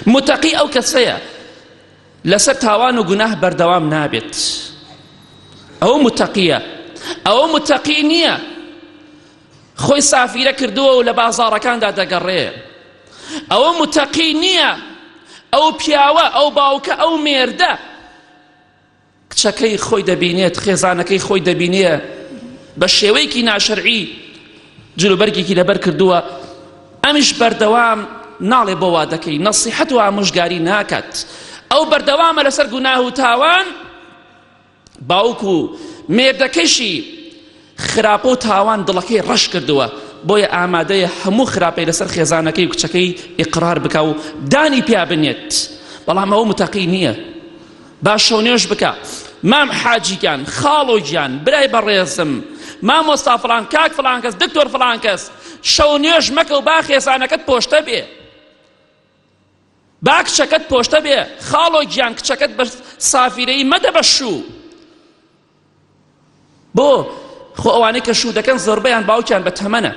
متقی ئەو کەسەیە لەسەر تاوان و گوناه بەردەوام نابێت. ئەوە متقیە. ئەوە متقی نییە خۆی سافیرە کردووە و لە بازاڕەکاندا دەگەڕێ. ئەوە متقی نییە ئەو پیاوە ئەو باوکە ئەو مێردە کچەکەی خۆی دەبینێت خێزانەکەی خۆی دەبینێ بە شێوەیەکی ناشەرعی جلوبەرگێکی لەبەر کردووە ئەمیش بەردەوام ناڵێ بۆ وا دەکەی نەسیحەت و ئامۆژگاری ناکات. ئەو بەردەوامە لەسەر گوناه و تاوان باوک و مێردەکەشی خراپە و تاوان دڵەکەی ڕەش کردووە بۆیە ئامادەیە هەموو خراپەی لەسەر خێزانەکەی و کچەکەی ئیقرار بکە و دانی پیا بنێت. بەڵام ئەوە متەقی نییە. با شەو نوێژ بکە مام حاجیگیان خاڵۆگیان برای بەڕێزم مامۆستا فڵان کاک فڵان کەس دکتۆر فڵان کەس شەو نوێژ مەکە و با خێزانەکەت پۆشتە بێ با کچەکەت پۆشتە بێ خاڵۆگیان کچەکەت بە سافیرەی مەدە بە شوو. بۆ خۆ ئەوانەی کە شوو دەکەن زۆربەیان باوکیان بە تەمەنە